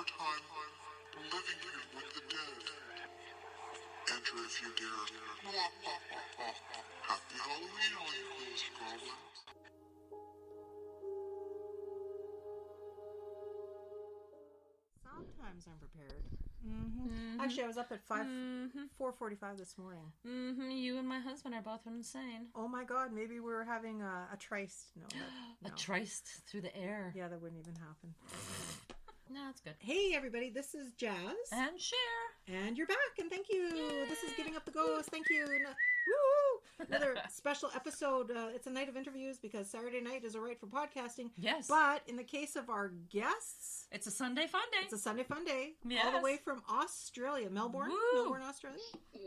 for time living here with the dead. Enter if you dare. Happy Halloween, all you ghost goblins. Sometimes I'm prepared. Actually, I was up at 4:45 this morning. You and my husband are both insane. Oh my God, maybe we're having a tryst. No. A tryst through the air. Yeah, that wouldn't even happen. No, that's good. Hey everybody, this is Jas. And Sher. And you're back, and thank you. Yay. This is Giving Up the Ghost. Thank you. Woo! Another special episode. It's a night of interviews because Saturday night is all right for podcasting. Yes. But in the case of our guests, It's a Sunday fun day. it's a Sunday fun day. Yes. All the way from Australia. Melbourne, Australia.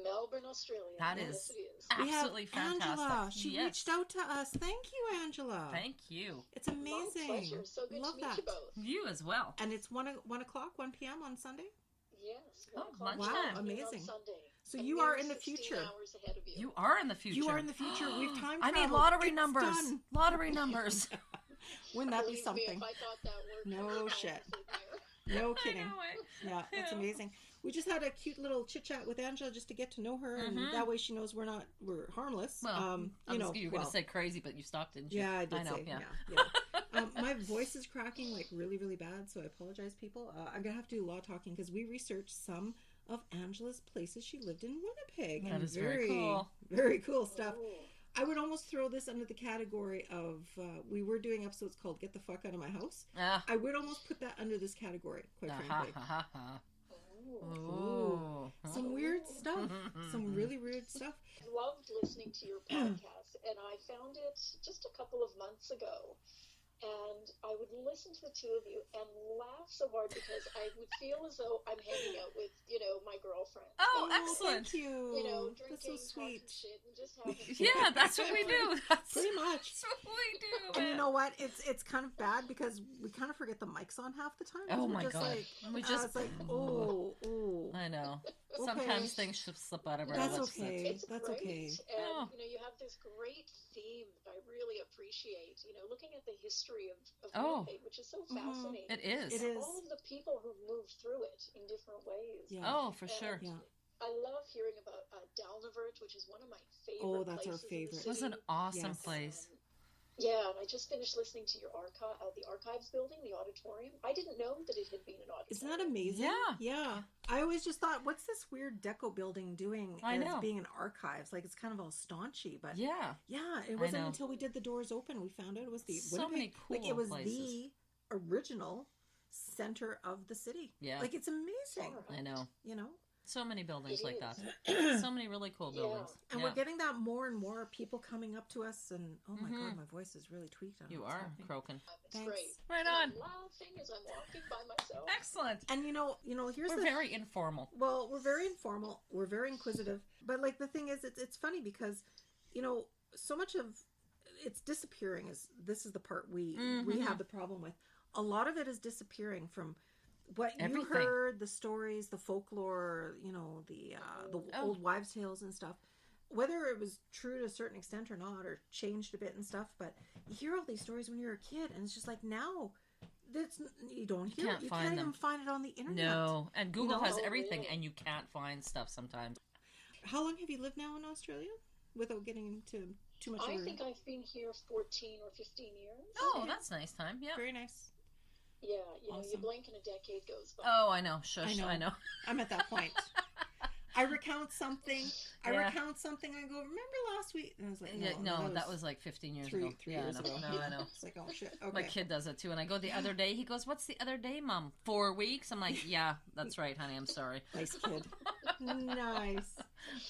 Melbourne, Australia. That Yes, is it is. absolutely we have fantastic. Angela. She Yes. reached out to us. Thank you, Angela. Thank you. It's amazing. My pleasure. So good Love to meet that. you both. You as well. And it's 1 o'clock, 1 p.m. on Sunday. Yes. Oh, 1 o'clock lunchtime. Wow, amazing. On Sunday. So And you we're are in the 16 future. hours ahead of you. You are in the future. You are in the future. We've time I need traveled. lottery It's numbers. done. Lottery numbers. Wouldn't that be Believe something? Me, if I thought that word, No I'd shit. sit there. No I kidding. know it. Yeah, it's Yeah. amazing. We just had a cute little chit chat with Angela just to get to know her, and that way she knows we're harmless. Well, you know, you were going to say crazy, but you stopped, didn't you? Yeah, I did know, say, yeah. yeah. My voice is cracking like really, really bad, so I apologize, people. I'm gonna have to do a lot of talking because we researched some of Angela's places she lived in Winnipeg. That and is very cool. Very cool stuff. Ooh. I would almost throw this under the category of we were doing episodes called "Get the Fuck Out of My House." I would almost put that under this category, quite frankly. Ooh. Some weird stuff. Some really weird stuff. Loved listening to your podcast, and I found it just a couple of months ago. And I would listen to the two of you and laugh so hard because I would feel as though I'm hanging out with, my girlfriend. Oh, excellent. Thank you. Drinking, That's so sweet. talking shit, and just having Yeah, that's what we do. Pretty much. That's what we do. And you man. know what? It's kind of bad because we kind of forget the mics on half the time. Oh We're my just God. Like, We it's just- like, oh. I know. Okay. Sometimes things should slip out of our That's lips. okay. It's That's great. okay. And, Oh. you have this great theme that I really appreciate, looking at the history of Oh. Winnipeg, which is so fascinating. It is. It is. All of the people who've moved through it in different ways. Yeah. Oh, for sure. Yeah. I love hearing about Dalnavert, which is one of my favorite Oh, that's our places in the favorite. It was an city. awesome Yes. place. Yeah, and I just finished listening to your the archives building, the auditorium. I didn't know that it had been an auditorium. Isn't that amazing? Yeah. Yeah. I always just thought, what's this weird deco building doing I as know. being an archives? Like, it's kind of all staunchy, but Yeah. it wasn't know. until we did the doors open we found out it was the So Winnipeg. many Like, it cool was places. the original center of the city. Yeah. Like, it's amazing. I know. So many buildings It like is. that. So many really cool buildings. And Yeah. we're getting that more and more people coming up to us, and oh my God, my voice is really tweaked. I don't You know what's are happening. croaking. It's Thanks. great. Right And on. I'm laughing as I'm walking by myself. Excellent. And here's We're the very informal. Well, we're very informal. We're very inquisitive. But like the thing is, it's funny because, so much of it's disappearing. This is the part we have the problem with. A lot of it is disappearing from what you Everything. heard, the stories, the folklore, the old wives' tales and stuff. Whether it was true to a certain extent or not, or changed a bit and stuff, but you hear all these stories when you're a kid, and it's just like now. You don't hear can't it. You find can't them. even find it on the internet. No. And Google has Oh, everything, really? and you can't find stuff sometimes. How long have you lived now in Australia? Without getting into too much. I think I've been here 14 or 15 years. Oh, that's nice time. Yeah. Very nice. Yeah, you Awesome. blink and a decade goes by. Oh, I know. Shush. I know. I'm at that point. I recount something. I Yeah. recount something. I go, remember last week? And I was like, No, that was like 15 years three ago. years I ago. know. No, I know. It's like, oh shit. Okay. My kid does it too. And I go the other day. He goes, "What's the other day, Mom? 4 weeks?" I'm like, "Yeah, that's right, honey. I'm sorry." Nice kid. Nice.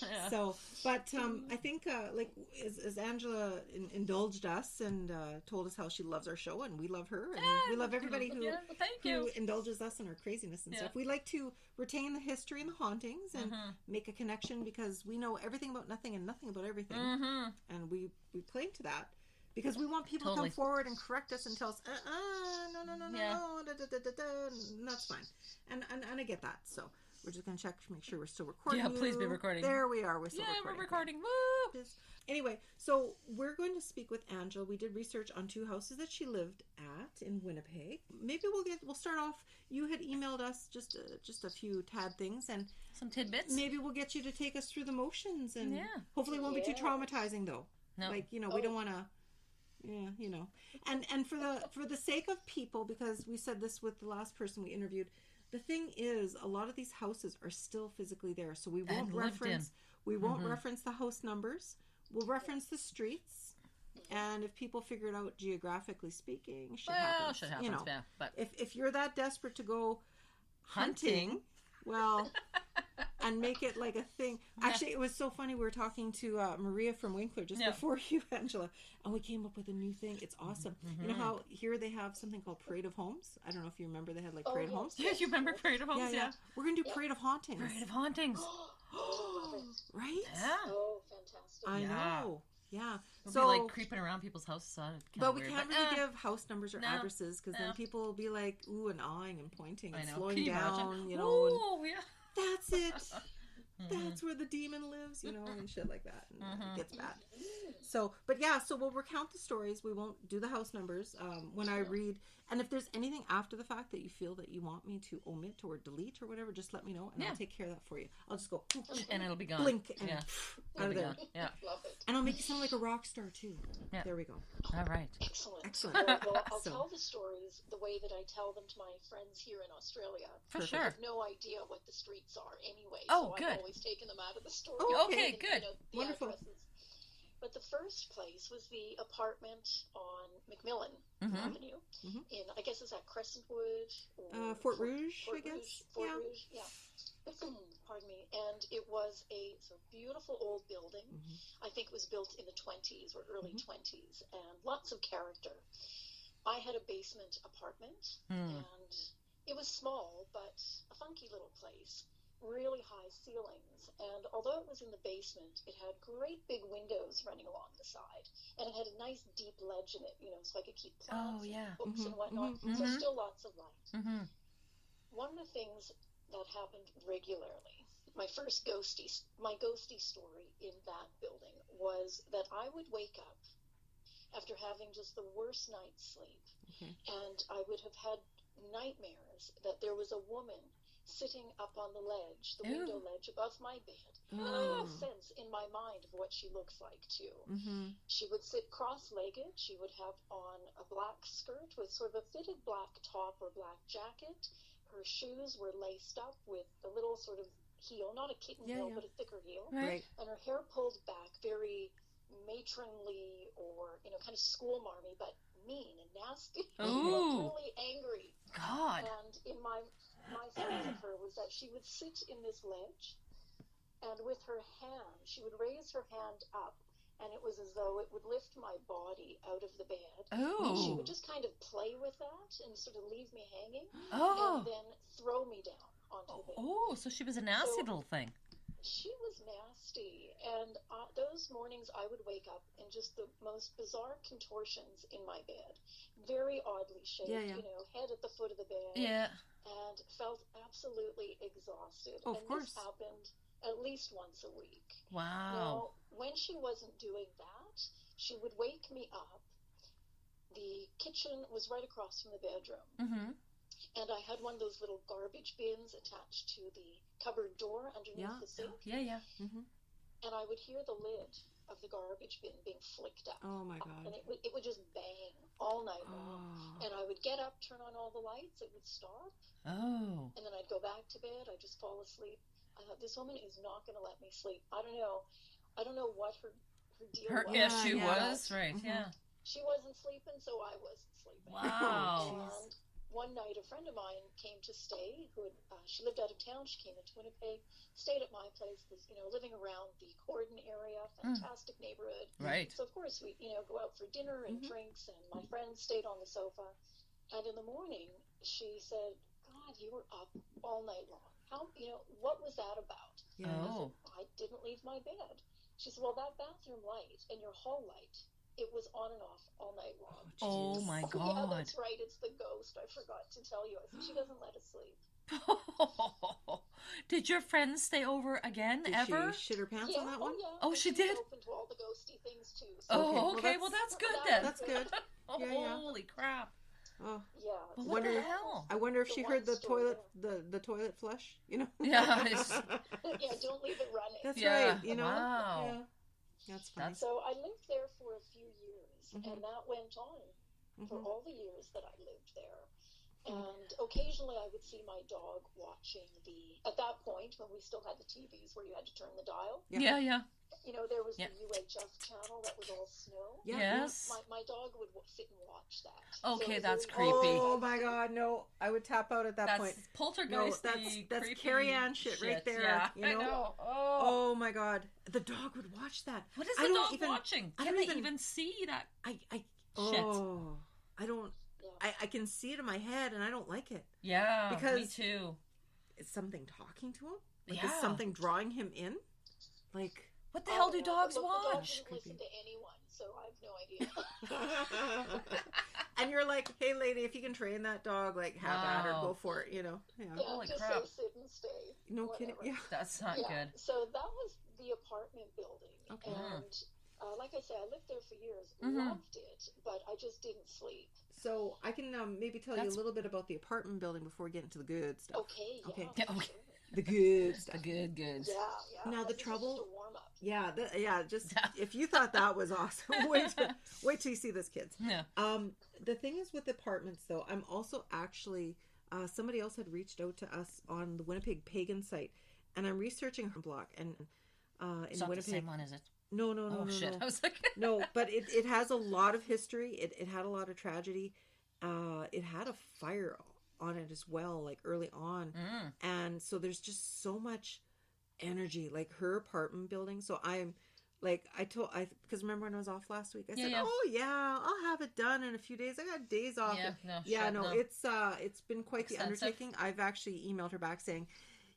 Yeah. So, but I think as Angela indulged us and told us how she loves our show, and we love her, and we love everybody who thank who you. indulges us in our craziness and Yeah. stuff. We like to retain the history and the hauntings and make a connection because we know everything about nothing and nothing about everything, and we claim to that. Because we want people to Totally. come forward and correct us and tell us, no, Yeah. no, and that's fine. And I get that. So, We're just going to check to make sure we're still recording. Yeah, please be recording. There we are. We're still recording. Yeah, we're recording. Woo! Anyway, so we're going to speak with Angela. We did research on 2 houses that she lived at in Winnipeg. Maybe we'll start off. You had emailed us just a few tad things and some tidbits. Maybe we'll get you to take us through the motions, and yeah. hopefully it won't be too traumatizing though. No. Like, we don't want to. Yeah, and for the sake of people, because we said this with the last person we interviewed, the thing is, a lot of these houses are still physically there, so we won't reference the house numbers. We'll reference the streets, and if people figure it out geographically speaking, shit happens. Yeah, but if you're that desperate to go hunting, well, and make it like a thing. Actually, it was so funny. We were talking to Maria from Winkler just before you, Angela, and we came up with a new thing. It's awesome. You know how here they have something called Parade of Homes? I don't know if you remember. They had like Parade of Homes. Yes, you remember Parade of Homes? Yeah. We're going to do Parade of Hauntings. Parade of Hauntings. Right? Yeah. Oh, fantastic. I know. Yeah. We'll so be like creeping around people's houses. But we can't really give house numbers or addresses because then people will be like, ooh, and awing and pointing and slowing down, Ooh, yeah. That's it. That's where the demon lives, and shit like that. And it gets bad. So we'll recount the stories. We won't do the house numbers when I read. And if there's anything after the fact that you feel that you want me to omit or delete or whatever, just let me know, and I'll take care of that for you. I'll just go, and it'll be gone. Blink, and out of there. Gone. Yeah. Love it. And I'll make you sound like a rock star, too. Yeah. There we go. All right. Excellent. Well, I'll tell the stories the way that I tell them to my friends here in Australia. For sure. I have no idea what the streets are anyway, so I've always taken them out of the story. Oh, okay, good. The wonderful. Addresses. But the first place was the apartment on McMillan Avenue in, I guess, is that Crescentwood? Or Fort Rouge, I guess. Fort Rouge, yeah. Pardon me. And it was a beautiful old building. I think it was built in the 20s or early 20s, and lots of character. I had a basement apartment, and it was small, but a funky little place. Really high ceilings, and although it was in the basement, it had great big windows running along the side, and it had a nice deep ledge in it, so I could keep plants and books and whatnot. So still lots of light. One of the things that happened regularly, my ghosty story in that building was that I would wake up after having just the worst night's sleep, and I would have had nightmares that there was a woman sitting up on the ledge, the window ledge above my bed. And I have a sense in my mind of what she looks like, too. She would sit cross-legged. She would have on a black skirt with sort of a fitted black top or black jacket. Her shoes were laced up with a little sort of heel, not a kitten heel, but a thicker heel. Right. And her hair pulled back, very matronly or, kind of school-marmy, but mean and nasty. Really angry. God. And in my sense of her was that she would sit in this ledge, and with her hand, she would raise her hand up, and it was as though it would lift my body out of the bed. And she would just kind of play with that and sort of leave me hanging, and then throw me down onto the bed. Oh, so she was a nasty little thing. She was nasty, and those mornings I would wake up in just the most bizarre contortions in my bed, very oddly shaped, head at the foot of the bed, and felt absolutely exhausted. This happened at least once a week. Wow. Now, when she wasn't doing that, she would wake me up. The kitchen was right across from the bedroom. And I had one of those little garbage bins attached to the cupboard door underneath the sink. And I would hear the lid of the garbage bin being flicked up. Oh, my God. And it would just bang all night long. And I would get up, turn on all the lights, it would stop. And then I'd go back to bed, I'd just fall asleep. I thought, this woman is not going to let me sleep. I don't know what her deal was. Her issue was, right, She wasn't sleeping, so I wasn't sleeping. Wow. And one night, a friend of mine came to stay. She lived out of town. She came into Winnipeg, stayed at my place. Was living around the Corden area, fantastic neighborhood. Right. So of course we go out for dinner and drinks, and my friend stayed on the sofa. And in the morning, she said, "God, you were up all night long. How what was that about?" I didn't leave my bed. She said, "Well, that bathroom light and your hall light, it was on and off all night long." Oh my God. Yeah, that's right. It's the ghost. I forgot to tell you. I said, she doesn't let us sleep. Did your friends stay over again Did ever? she shit her pants on that one? Yeah. Oh, And she she's did? open to all the ghosty things too. So Oh, Okay, okay. well, Well, that's good that- then. That's good. Oh, Yeah. holy crap. Oh, yeah. Well, so what the Wonder- hell? I wonder if The she one heard the story toilet, the toilet flush. You know. Yeah, it's- yeah, don't leave it running. That's Yeah, right. You know. wow. Yeah. That's funny. That's- So I lived there for a few years, Mhm. and that went on for Mhm. all the years that I lived there. And occasionally I would see my dog watching at that point when we still had the TVs where you had to turn the dial. Yeah, yeah. You know, there was Yeah. the UHF channel that was all snow. Yeah, Yes. My dog would sit and watch that. Okay, So it was that's very- creepy. Oh my God, no! I would tap out at that That's point. poltergeist. No, that's Carrie Ann shit right there, Yeah, you I know? know. Oh. Oh my God, the dog would watch that. What is I the don't dog even- watching? I Can don't they even- even see that? I Shit. Oh, I don't. Yeah. I can see it in my head, and I don't like it. Yeah, me Because- too. Is something talking to him? Like, Yeah. is something drawing him in? Like, What the hell do yeah, dogs but look, the dog watch? doesn't listen to anyone, so I have no idea. and you're like, hey, lady, if you can train that dog, like, have at her, Wow. go for it, you know? Yeah. Yeah, Holy just crap. say sit and stay. No whatever. kidding. Yeah. That's not Yeah, good. so that was the apartment building. Okay. And like I said, I lived there for years, Mhm. loved it, but I just didn't sleep. So I can maybe tell you That's- a little bit about the apartment building before we get into the good stuff. Okay, yeah. Okay. Yeah, for okay. sure. The good stuff. Good, good. Yeah, yeah. Now, the This is trouble- just a warm up. Yeah, just if you thought that was awesome, wait till you see this, kids. Yeah. The thing is with apartments, though, I'm also actually somebody else had reached out to us on the Winnipeg Pagan site, and I'm reaching her block and in It's not Winnipeg. the same one, is it? No, Oh, shit. no. I was like... No, but it has a lot of history. It had a lot of tragedy. It had a fire on it as well, like early on, and so there's just so much energy, like her apartment building. So I'm like, because remember when I was off last week, I said, Yeah. oh yeah, I'll have it done in a few days. I got days off. Yeah, And- no, yeah, shit, no, no. it's been quite the Extensive. undertaking. I've actually emailed her back saying,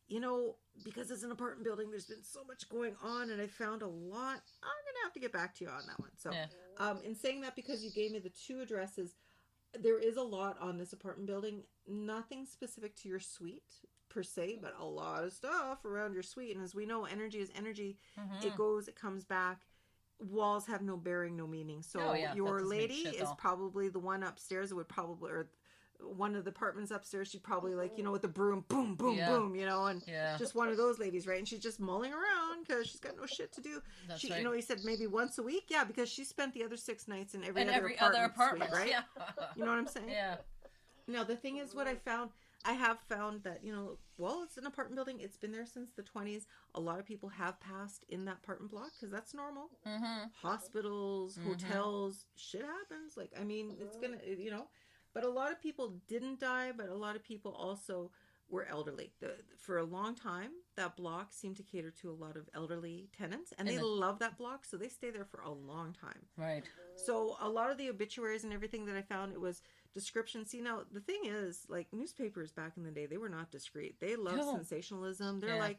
you know, because it's an apartment building, there's been so much going on, and I found a lot. I'm gonna have to get back to you on that one. So, Yeah. in saying that, because you gave me the two addresses, there is a lot on this apartment building. Nothing specific to your suite per se, but a lot of stuff around your suite. And as we know, energy is energy. Mm-hmm. It goes, it comes back. Walls have no bearing, no meaning. So Oh, yeah, that your doesn't mean lady shit, is though. probably the one upstairs that would probably, or one of the apartments upstairs, she'd probably like, you know, with the broom, boom, boom, Yeah. boom, you know, and Yeah. just one of those ladies, right? And she's just mulling around because she's got no shit to do. That's She, right. you know, he said maybe once a week, yeah, because she spent the other 6 nights in every In other every other apartment, apartment, suite, right? Yeah. You know what I'm saying? Yeah. Now, the thing is, what I have found that, you know, well, it's an apartment building. It's been there since the 20s. A lot of people have passed in that apartment block because that's normal. Mm-hmm. Hospitals, hotels, shit happens. Like, I mean, it's going to, you know, but a lot of people didn't die, but a lot of people also were elderly. For a long time, that block seemed to cater to a lot of elderly tenants, and they love that block, so they stay there for a long time. Right. So a lot of the obituaries and everything that I found, it was description. See, now the thing is, like, newspapers back in the day, they were not discreet. They loved No. sensationalism. They're Yeah. like,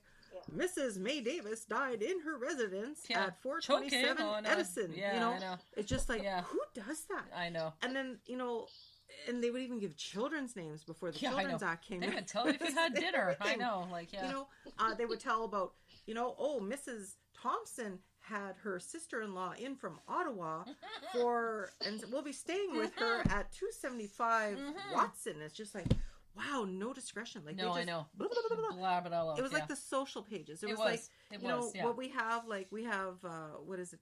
Mrs. May Davis died in her residence Yeah. at 427 Choking on Edison. yeah, you know? I know. It's just like, Yeah. who does that? I know. And then, you know, and they would even give children's names before the Yeah, I Children's know. Act came They in. would tell you if you had dinner. I know. Like, yeah. You know, they would tell about, you know, oh, Mrs. Thompson had her sister-in-law in from Ottawa and we'll be staying with her at 275 Watson. It's just like, wow, no discretion. Like, No, they I just, know. blah, blah, blah, blah, blah. Blab it all out. It was yeah. like the social pages. It It was was. like, It you know, was, yeah. what we have, like, we have, what is it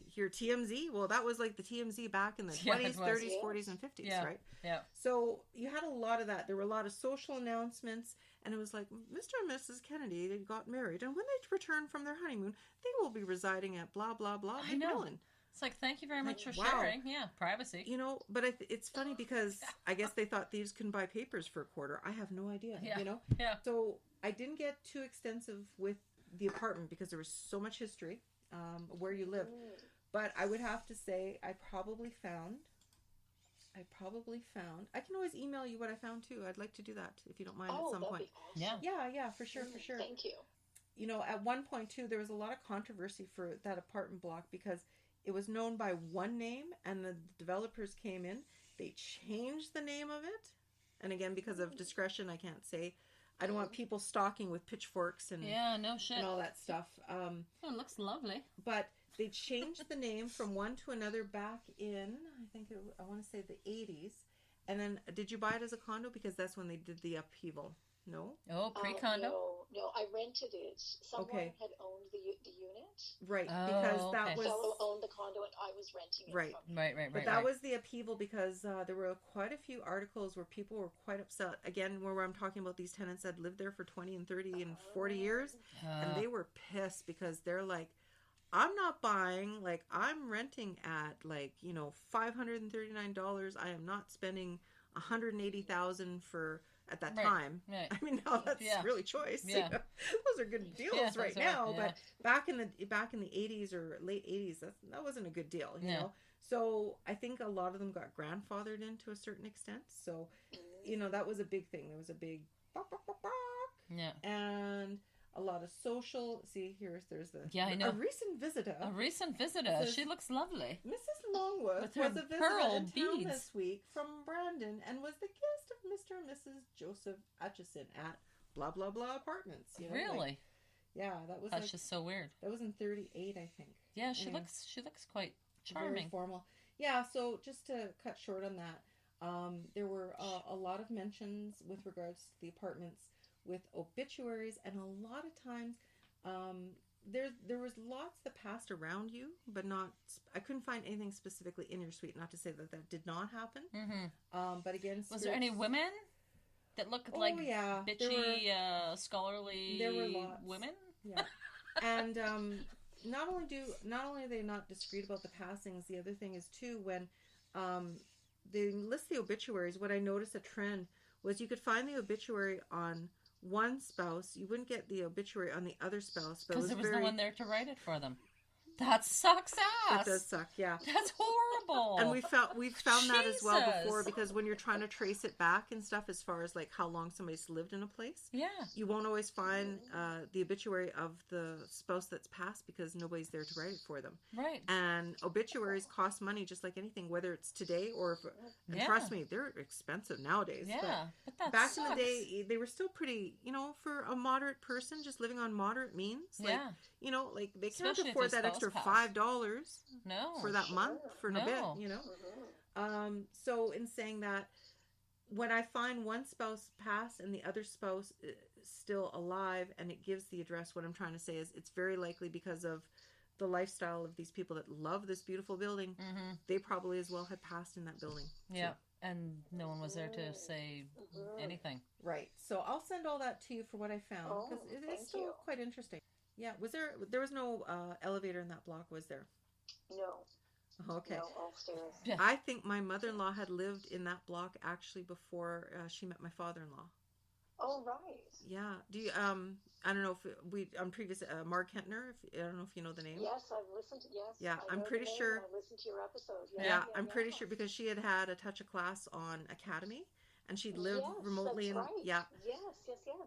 here, TMZ? Well, that was like the TMZ back in the Yeah, it 20s, was. 30s, Yeah. 40s, and 50s, Yeah. right? Yeah. So you had a lot of that. There were a lot of social announcements, and it was like, Mr. and Mrs. Kennedy, they got married, and when they return from their honeymoon, they will be residing at blah, blah, blah, I know. Macmillan. It's like, thank you very much for Wow. sharing. Yeah, privacy. You know, but it's funny because I guess they thought thieves couldn't buy papers for a quarter. I have no idea, Yeah. you know? Yeah. So I didn't get too extensive with the apartment because there was so much history where you lived. But I would have to say I probably found, I can always email you what I found too. I'd like to do that if you don't mind at some that'd point. be awesome. Yeah. Yeah, for sure. Thank you. You know, at one point too, there was a lot of controversy for that apartment block because it was known by one name, and the developers came in. They changed the name of it, and again, because of discretion, I can't say. I don't want people stalking with pitchforks and Yeah, no shit. and all that stuff. Oh, it looks lovely. But they changed the name from one to another back in, I want to say the 80s. And then, did you buy it as a condo? Because that's when they did the upheaval. No? Oh, pre-condo? No, I rented it. Someone Okay. had owned the unit. Right, Oh, because that okay. was... Fellow owned the condo and I was renting it Right. from him. Right. But that was the upheaval because there were quite a few articles where people were quite upset. Again, where I'm talking about these tenants that lived there for 20 and 30 and 40 years. And they were pissed because they're like, I'm not buying, like, I'm renting at, like, you know, $539. I am not spending $180,000 for, at that time. Right. I mean, now that's really choice. Yeah. Those are good deals right now. Yeah. But back in the 80s or late 80s, that wasn't a good deal, you know? So I think a lot of them got grandfathered in to a certain extent. So, you know, that was a big thing. There was a big... Yeah. And... a lot of social. See, there's the... Yeah, I know. A recent visitor. Says, she looks lovely. Mrs. Longworth With her was a visitor pearl in town beads. this week from Brandon and was the guest of Mr. and Mrs. Joseph Atchison at blah, blah, blah apartments. You know, Really? Like, yeah, that was That's just so weird. That was in 38, I think. Yeah, she Anyway. looks quite Very charming. formal. Yeah, so just to cut short on that, there were a lot of mentions with regards to the apartments with obituaries, and a lot of times there was lots that passed around you, but not... I couldn't find anything specifically in your suite. Not to say that did not happen. Mm-hmm. But again, Was there any women that looked like bitchy, scholarly there were lots. women? Yeah, and not only are they not discreet about the passings, the other thing is too when they list the obituaries. What I noticed a trend was you could find the obituary on one spouse, you wouldn't get the obituary on the other spouse. Because there was no one there to write it for them. That sucks ass. That does suck, yeah. That's horrible. And we've found that as well Jesus. before, because when you're trying to trace it back and stuff, as far as like how long somebody's lived in a place, you won't always find the obituary of the spouse that's passed because nobody's there to write it for them. Right. And obituaries cost money just like anything, whether it's today or and trust me, they're expensive nowadays. Yeah, but that back sucks. in the day, they were still pretty, you know, for a moderate person just living on moderate means. Like, you know, like they can't Especially if afford their that extra spouse $5 for that Sure. month for a bit, you know. So in saying that, when I find one spouse passed and the other spouse is still alive and it gives the address, what I'm trying to say is it's very likely because of the lifestyle of these people that love this beautiful building. They probably as well had passed in that building. Yeah. And no one was there to say anything. Right. So I'll send all that to you for what I found, because it is still quite interesting. Yeah. There was no elevator in that block, was there? No. Okay. No, all stairs. Yeah. I think my mother-in-law had lived in that block actually before she met my father-in-law. Oh, right. Yeah. Do you I don't know if we on previous Mark Kentner, I don't know if you know the name. Yes, I've listened. Yes. Yeah, I I'm know pretty the name sure. and I listened to your episode. Yeah, I'm pretty sure because she had a touch of class on Academy, and she'd lived remotely in. That's right. Yeah. Yes.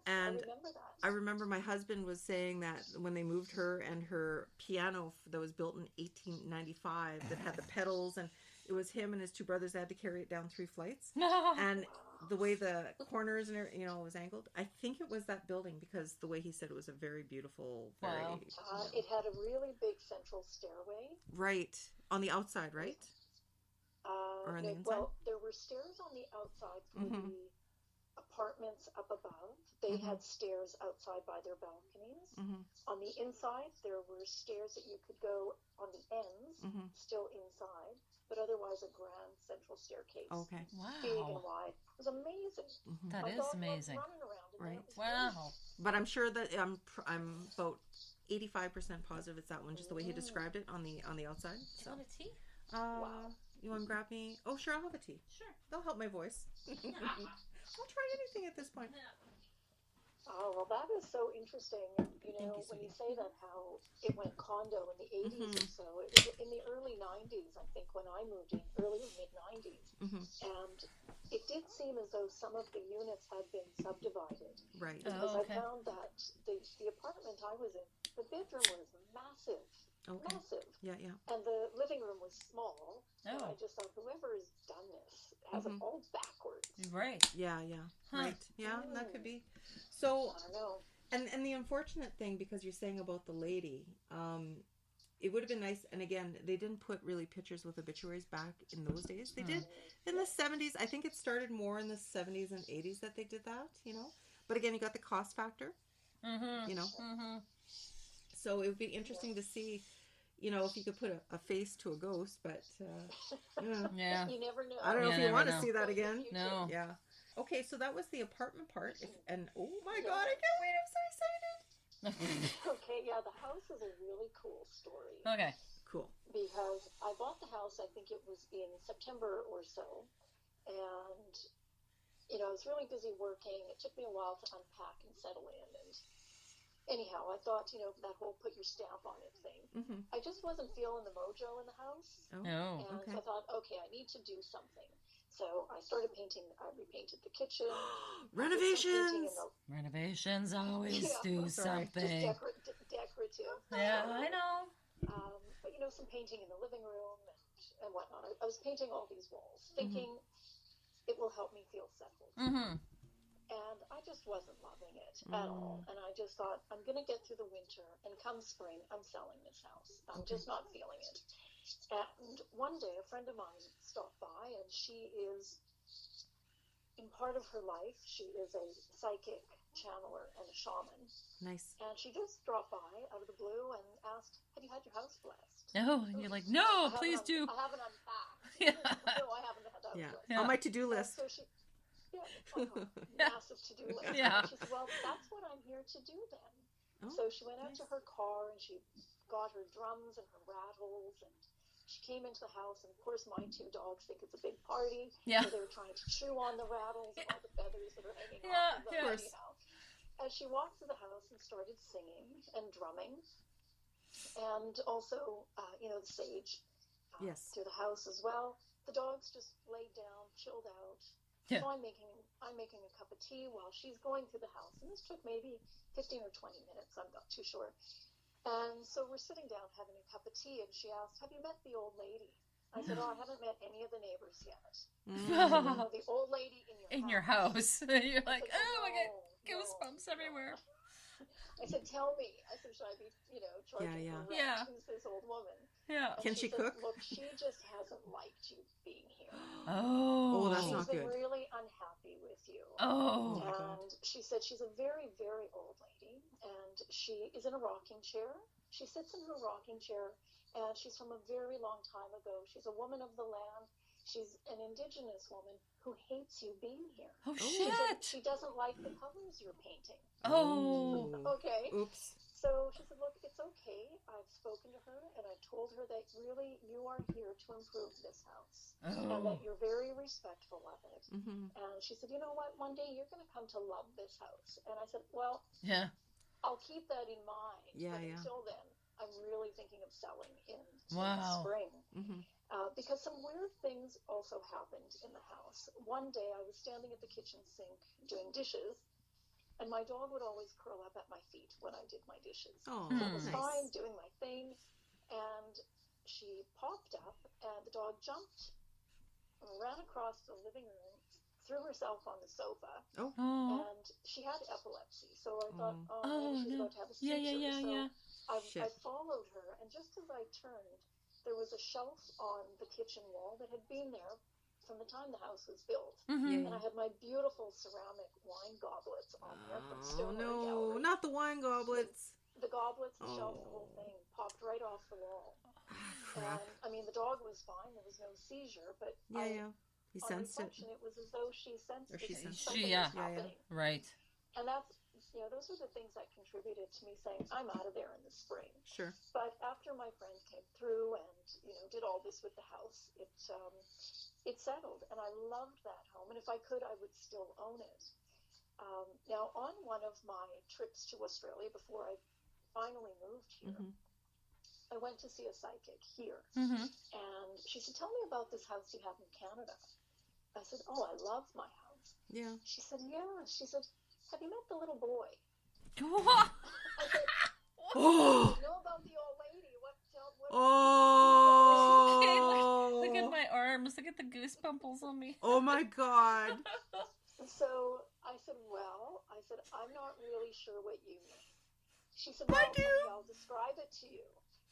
And I remember that. I remember my husband was saying that when they moved her and her piano that was built in 1895 that had the pedals, and it was him and his two brothers that had to carry it down 3 flights. And the way the corners and everything, you know, was angled, I think it was that building, because the way he said it was a very beautiful, very... Wow. It had a really big central stairway. Right. On the outside, right? Or on the inside? Well, there were stairs on the outside for the apartments up above. They had stairs outside by their balconies. On the inside, there were stairs that you could go on the ends, still inside, but otherwise a grand central staircase. Okay. Big and Wow. wide. It was amazing. That My is dog loved amazing. running around in there. Right. It was great. Wow. But I'm sure that I'm about 85% positive it's that one, just the way he described it on the outside. So, Want a tea? you want to grab me? Oh, sure, I'll have a tea. Sure. They'll help my voice. I'll try anything at this point. Oh, well, that is so interesting. You know, you, when you sweetie. say that, how it went condo in the 80s or so. It was in the early 90s, I think, when I moved in, early mid-90s. And it did seem as though some of the units had been subdivided. Right. Because Oh, okay. I found that the apartment I was in, the bedroom was massive. Okay. massive. Yeah, yeah. And the living room was small. And Oh. I just thought, whoever has done this has it all backwards. Right. Yeah, yeah. Huh. Right. Yeah, that could be. So, I don't know. and the unfortunate thing, because you're saying about the lady, it would have been nice, and again, they didn't put really pictures with obituaries back in those days. They did in the 70s. I think it started more in the 70s and 80s that they did that, you know. But again, you got the cost factor, you know. So it would be interesting to see, you know, if you could put a face to a ghost, but Yeah. You never know. I don't know if you never want to know. see that again. No. Yeah. Okay, so that was the apartment part, and oh my God, I can't wait! I'm so excited. Okay, yeah, the house is a really cool story. Okay. Cool. Because I bought the house, I think it was in September or so, and, you know, I was really busy working. It took me a while to unpack and settle in, and anyhow, I thought, you know, that whole put your stamp on it thing. I just wasn't feeling the mojo in the house, Oh, Oh. and okay. so I thought, okay, I need to do something. So I started painting. I repainted the kitchen. Renovations. Renovations always Yeah. do Sorry. something. Just decorative. Yeah, I know. But, you know, some painting in the living room and whatnot. I was painting all these walls, thinking it will help me feel settled. Mm-hmm. And I just wasn't loving it at all. And I just thought, I'm going to get through the winter, and come spring, I'm selling this house. I'm just not feeling it. And one day, a friend of mine stopped by, and she is, in part of her life, she is a psychic channeler and a shaman. Nice. And she just dropped by out of the blue and asked, have you had your house blessed? Oh, and you're like, no, please do. I haven't unpacked. Yeah. No, I haven't had that Yeah. blessed. On my to-do list. So she, massive to-do list. Yeah. She said, well, that's what I'm here to do then. Oh, So she went out to her car and she got her drums and her rattles, and she came into the house, and of course my two dogs think it's a big party. Yeah. So they were trying to chew on the rattles and all the feathers that are hanging Yeah, off of them. of course. Anyhow. As she walked through the house and started singing and drumming, and also, you know, the sage Yes. through the house as well. The dogs just laid down, chilled out. Yeah. So I'm making a cup of tea while she's going through the house, and this took maybe 15 or 20 minutes. I'm not too sure. And so we're sitting down having a cup of tea, and she asked, "Have you met the old lady?" I said, "Oh, I haven't met any of the neighbors yet." Mm. The old lady In your house. You're like, I said, oh, I get "No, goosebumps everywhere. I said, "Tell me." I said, "Should I be, you know, charging Yeah, for rent? yeah. Who's this old woman?" Yeah. And Can she said, cook? "Look, she just hasn't liked you being here. Oh. that's She's not been good. really unhappy with you." Oh. my God. And she said she's a very, very old lady, and she is in a rocking chair. She sits in her rocking chair, and she's from a very long time ago. She's a woman of the land. She's an indigenous woman who hates you being here. Oh, She said shit. she doesn't like the colors you're painting. Oh. Okay. Oops. So she said, "Look, it's okay. I've spoken to her, and I told her that really you are here to improve this house, and Oh. that you're very respectful of it." Mm-hmm. And she said, "You know what? One day you're going to come to love this house." And I said, "Well, Yeah. I'll keep that in mind. Yeah, but yeah. until then, I'm really thinking of selling in Wow. the spring." Mm-hmm. Because some weird things also happened in the house. One day I was standing at the kitchen sink doing dishes, and my dog would always curl up at my feet when I did my dishes. Oh, So it was nice. fine, doing my thing, and she popped up, and the dog jumped, ran across the living room, threw herself on the sofa, Oh. and she had epilepsy. So I thought, Oh, maybe she's no. about to have a seizure. Yeah. So I Shit. followed her, and just as I turned, there was a shelf on the kitchen wall that had been there from the time the house was built. Mm-hmm. And I had my beautiful ceramic wine goblets on there from Oh Stoner no, Gallery. not the wine goblets. The goblets, the shelf, the Oh. whole thing popped right off the wall. Crap. And I mean, the dog was fine. There was no seizure, but Yeah. He on sensed it. reflection, it was as though she sensed Or she that sensed it. something Yeah. was happening. Right. And that's, you know, those are the things that contributed to me saying, I'm out of there in the spring. Sure. But after my friend came through and, you know, did all this with the house, it settled. And I loved that home. And if I could, I would still own it. Now, on one of my trips to Australia before I finally moved here, Mm-hmm. I went to see a psychic here. Mm-hmm. And she said, "Tell me about this house you have in Canada." I said, "Oh, I love my house." Yeah. She said, "Yeah." She said, "Have you met the little boy?" What? I said, Oh. "I know about the old lady. What? Tell Oh. Look at my arms. Look at the goosebumples on me. Oh my God. So I said, I'm not really sure what you mean. She said, I well, do. okay, I'll describe it to you.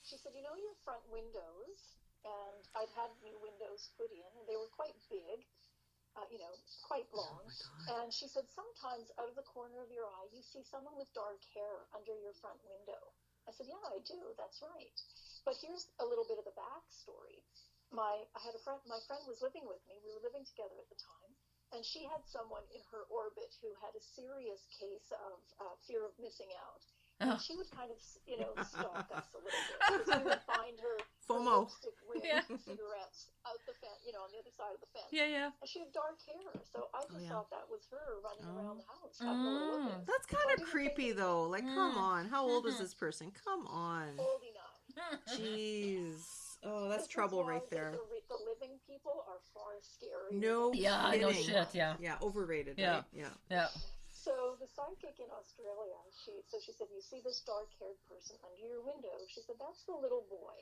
She said, you know your front windows? And I'd had new windows put in, and they were quite big, quite long. And she said, sometimes out of the corner of your eye, you see someone with dark hair under your front window. I said, yeah, I do. That's right. But here's a little bit of the backstory. My friend was living with me. We were living together at the time. And she had someone in her orbit who had a serious case of fear of missing out. And she would kind of, stalk us a little bit. Because we would find her FOMO. lipstick ring cigarettes out the fence, on the other side of the fence. Yeah. And she had dark hair. So I just thought that was her running around the house. That's kind of creepy, though. Like, come on. How old is this person? Come on. Old enough. Jeez. Oh, that's This is trouble why right there. The living people are far scarier. No Yeah, kidding. no shit, yeah. Yeah, overrated, Yeah. right? Yeah. So the psychic in Australia, she said, you see this dark-haired person under your window? She said, that's the little boy.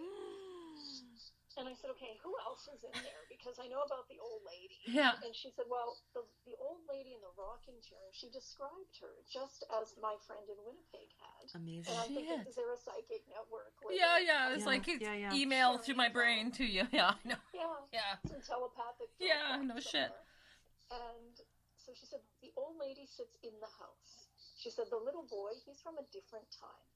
And I said, okay, who else is in there? Because I know about the old lady. Yeah. And she said, well, the old lady in the rocking chair, and she described her just as my friend in Winnipeg had. Amazing. And I'm thinking, is there a psychic network? Yeah. It's like it's email to my brain to you. Yeah, I know. Yeah. Some telepathic. Yeah, no shit. And so she said, the old lady sits in the house. She said, the little boy, he's from a different time.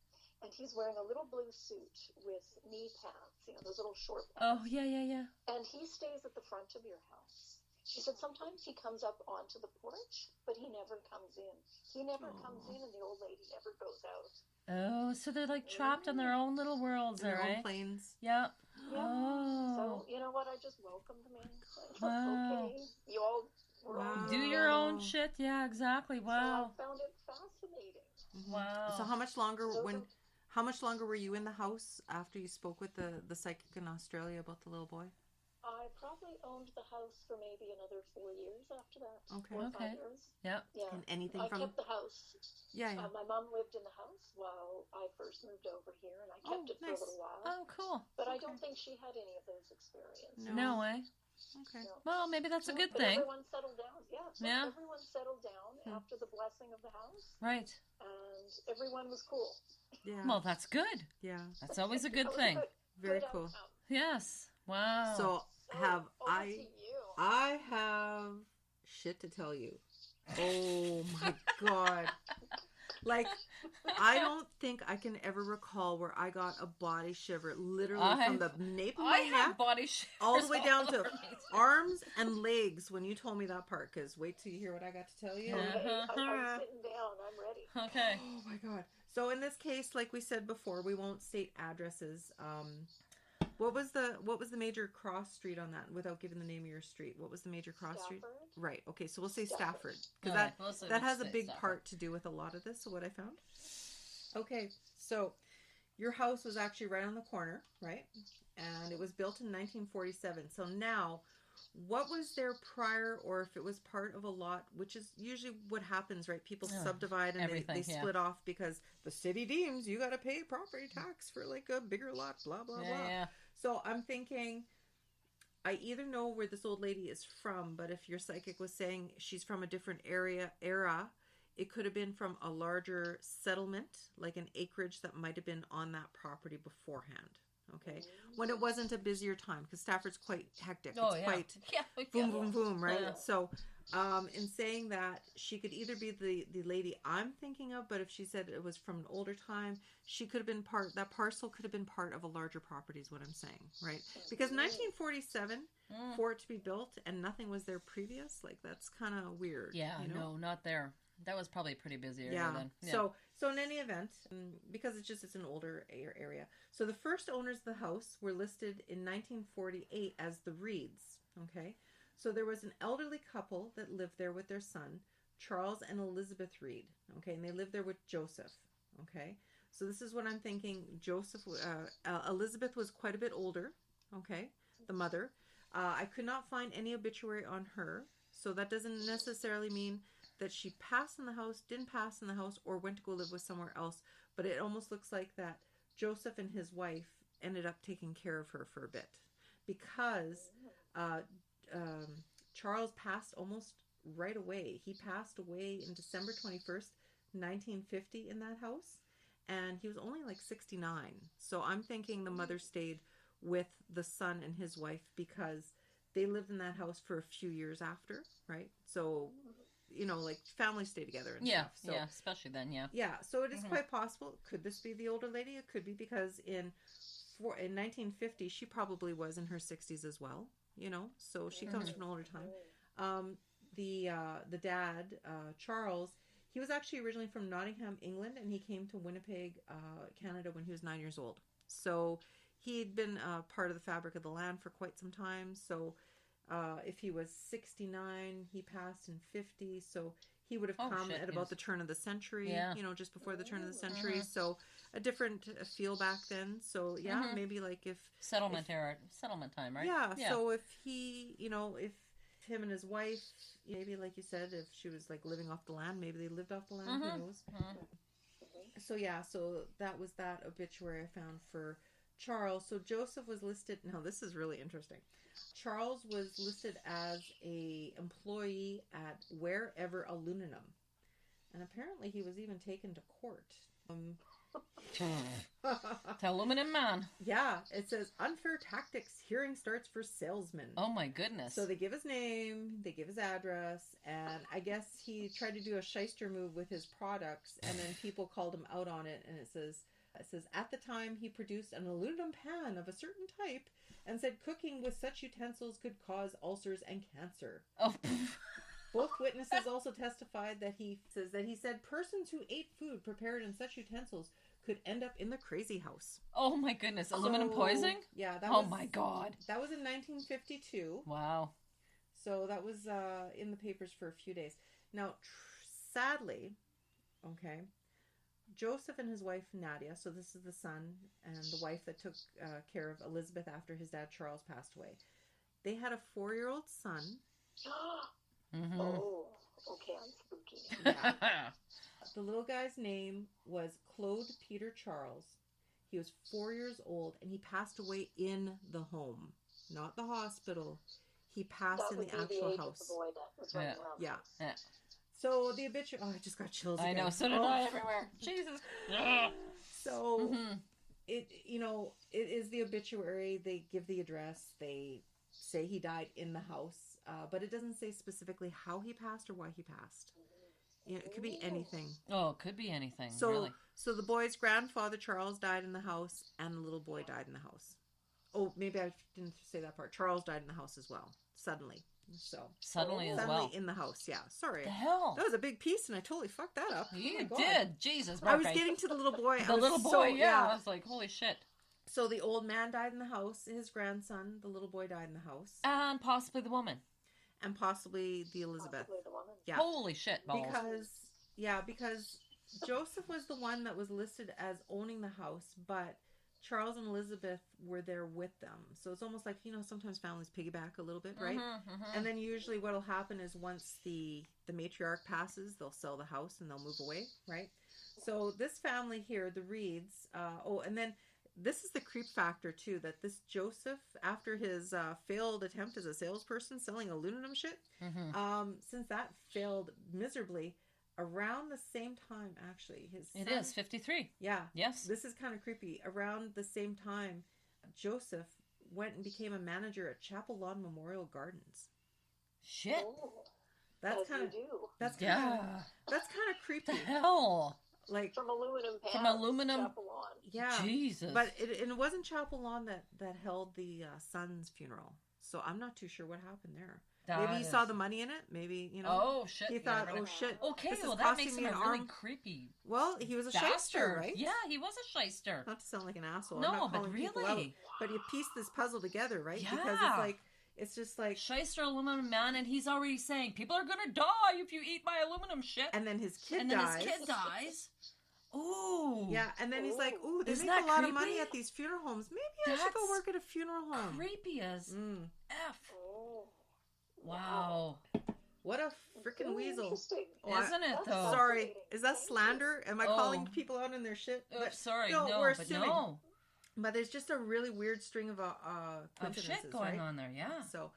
And he's wearing a little blue suit with knee pants, those little short pants. Oh, yeah. And he stays at the front of your house. She said, sometimes he comes up onto the porch, but he never comes in. He never comes in, and the old lady never goes out. Oh, so they're like trapped in their own little worlds, Their right? own planes. Yeah. Yeah. Oh. So, you know what? I just welcomed him in. Wow. Okay. You all Do your own shit. Yeah, exactly. Wow. So I found it fascinating. Wow. So how much longer were you in the house after you spoke with the psychic in Australia about the little boy? I probably owned the house for maybe another 4 years after that. Okay. 4 or 5 years. Yeah. And anything I from kept the house. Yeah. My mom lived in the house while I first moved over here, and I kept it for a little while. Oh, cool. But I don't think she had any of those experiences. No way. Okay. No. Well, maybe that's a good But thing. Everyone settled down. Yeah. Everyone settled down after the blessing of the house, Right. and everyone was cool. Yeah. Well, that's good. Yeah. That's always a good That was thing. Very good cool. outcome. Yes. Wow. So have Over to you. I have shit to tell you. Oh my God. Like, I don't think I can ever recall where I got a body shiver literally from the nape of my have neck body shivers all the way down to over me. arms and legs when you told me that part, because wait till you hear what I got to tell you. Okay, I'm sitting down. I'm ready. Okay. Oh my God. So in this case, like we said before, we won't state addresses. What was the major cross street on that without giving the name of your street? What was the major cross street? Stafford? Right. Okay. So we'll say Stafford, because All right, we'll say that has a say big Stafford. part to do with a lot of this. So what I found. Okay. So your house was actually right on the corner, right? And it was built in 1947. So now, what was there prior, or if it was part of a lot, which is usually what happens, right? People subdivide and they split off because the city deems you got to pay property tax for like a bigger lot, blah, blah, blah. Yeah. So I'm thinking, I either know where this old lady is from, but if your psychic was saying she's from a different era, it could have been from a larger settlement, like an acreage that might have been on that property beforehand. Okay, when it wasn't a busier time, because Stafford's quite hectic. Oh, it's yeah. quite Yeah. boom, boom, boom, right? Yeah. So, in saying that, she could either be the lady I'm thinking of, but if she said it was from an older time, she could have been that parcel could have been part of a larger property, is what I'm saying, right? Because 1947, for it to be built and nothing was there previous, like that's kind of weird. Yeah, you know? no, not there. That was probably pretty busy area Yeah. then. Yeah. So in any event, because it's an older area. So the first owners of the house were listed in 1948 as the Reeds. Okay. So there was an elderly couple that lived there with their son, Charles and Elizabeth Reed. Okay. And they lived there with Joseph. Okay. So this is what I'm thinking. Elizabeth was quite a bit older. Okay. The mother. I could not find any obituary on her. So that doesn't necessarily mean that she passed in the house, didn't pass in the house, or went to go live with somewhere else. But it almost looks like that Joseph and his wife ended up taking care of her for a bit because Charles passed almost right away. He passed away in December 21st, 1950 in that house, and he was only like 69. So I'm thinking the mother stayed with the son and his wife because they lived in that house for a few years after, right? So, you know, like families stay together and stuff. So, yeah, especially then, yeah. Yeah, so it is quite possible. Could this be the older lady? It could be because in 1950, she probably was in her 60s as well, you know? So she comes from an older time. The dad, Charles, he was actually originally from Nottingham, England, and he came to Winnipeg, Canada when he was 9 years old. So he'd been part of the fabric of the land for quite some time. So if he was 69, he passed in 50. So he would have come at about the turn of the century, you know, just before the turn of the century. So a different feel back then. So yeah, maybe like if settlement time, right? Yeah. So if he, you know, if him and his wife, maybe like you said, if she was like living off the land, maybe they lived off the land. Who knows? So yeah, so that was that obituary I found for Charles. So Joseph was listed. Now this is really interesting. Charles was listed as a employee at Wherever Aluminum, and apparently he was even taken to court. The aluminum man. Yeah, it says unfair tactics. Hearing starts for salesman. Oh my goodness. So they give his name, they give his address, and I guess he tried to do a shyster move with his products, and then people called him out on it. And it says at the time he produced an aluminum pan of a certain type, and said cooking with such utensils could cause ulcers and cancer. Oh. Both witnesses also testified that he said persons who ate food prepared in such utensils could end up in the crazy house. Oh my goodness. Aluminum poisoning? Yeah. My God. That was in 1952. Wow. So that was in the papers for a few days. Now, sadly, okay, Joseph and his wife Nadia, so this is the son and the wife that took care of Elizabeth after his dad Charles passed away. They had a 4-year-old son. Oh, okay, I'm spooky. Yeah. The little guy's name was Claude Peter Charles. He was 4 years old, and he passed away in the home, not the hospital. He passed in the actual house. The boy that was running around. Yeah. So the obituary. Oh, I just got chills again. I know. So did I everywhere. Jesus. So it is the obituary. They give the address. They say he died in the house, but it doesn't say specifically how he passed or why he passed. You know, it could be anything. Oh, it could be anything. So, really. So the boy's grandfather Charles died in the house, and the little boy died in the house. Oh, maybe I didn't say that part. Charles died in the house as well, suddenly. So suddenly in the house. Yeah, sorry. The hell? That was a big piece, and I totally fucked that up. You did, Jesus. I was getting to the little boy. The little boy, yeah. I was like, holy shit. So the old man died in the house. His grandson, the little boy, died in the house, and possibly the woman, and possibly the Elizabeth. Possibly the woman. Yeah. Holy shit balls. Because Joseph was the one that was listed as owning the house, but Charles and Elizabeth were there with them. So it's almost like, you know, sometimes families piggyback a little bit, right? And then usually what'll happen is once the matriarch passes, they'll sell the house and they'll move away, right? So this family here, the Reeds, and then this is the creep factor too, that this Joseph, after his failed attempt as a salesperson selling aluminum shit, since that failed miserably, around the same time, actually, his son, it is 53. Yeah. Yes. This is kind of creepy. Around the same time, Joseph went and became a manager at Chapel Lawn Memorial Gardens. Shit. Oh, That's kind of creepy. The hell. Like from aluminum pans. From aluminum. Chapel Lawn. Yeah. Jesus. But it wasn't Chapel Lawn that held the son's funeral. So I'm not too sure what happened there. Maybe he saw the money in it. Maybe, you know. Oh, shit. He thought, oh, shit. Okay, well, that makes him a really creepy Well, he was a shyster, right? Yeah, he was a shyster. Not to sound like an asshole. No, I'm not but really. out, but you piece this puzzle together, right? Yeah. Because it's just like... Shyster aluminum man, and he's already saying, people are going to die if you eat my aluminum shit. And then his kid dies. Ooh. Yeah, and then he's like, ooh, they Isn't make a lot creepy? of money at these funeral homes. Maybe I should go work at a funeral home. Creepy as F. Oh. Wow. What a freaking weasel. Interesting. Isn't it, though? Sorry, is that slander? Am I calling people out on their shit? Sorry, no, no, we're but assuming. no. But there's just a really weird string of coincidences, shit going right? on there, yeah. So,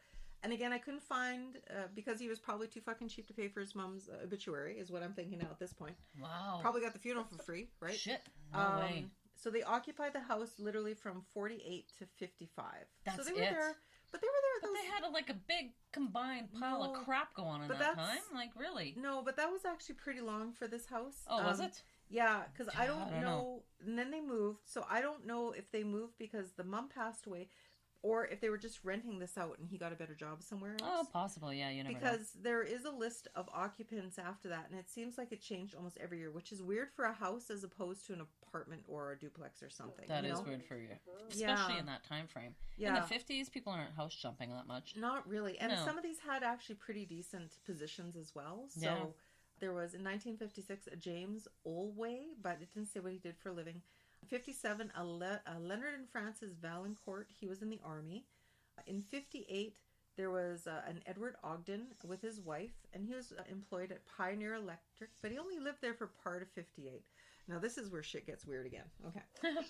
and again, I couldn't find, because he was probably too fucking cheap to pay for his mom's obituary, is what I'm thinking now at this point. Wow. Probably got the funeral for free, right? Shit. No way. So they occupied the house literally from 48 to 55. That's so they it. were there, but they were there. But they had a big combined pile of crap going on in that time. Like, really? No, but that was actually pretty long for this house. Oh, was it? Yeah, because I don't know. know. And then they moved, so I don't know if they moved because the mom passed away, or if they were just renting this out and he got a better job somewhere else. Oh, possible. Yeah, you never know. Because there is a list of occupants after that, and it seems like it changed almost every year, which is weird for a house as opposed to an apartment or a duplex or something. That you is know? weird for you, especially in that time frame. Yeah. In the 50s, people aren't house jumping that much. Not really. And No. some of these had actually pretty decent positions as well. So Yeah. there was, in 1956, a James Olway, but it didn't say what he did for a living. 57, a Leonard and Francis Valancourt. He was in the army. In 58, there was an Edward Ogden with his wife, and he was employed at Pioneer Electric, but he only lived there for part of 58. Now, this is where shit gets weird again. Okay.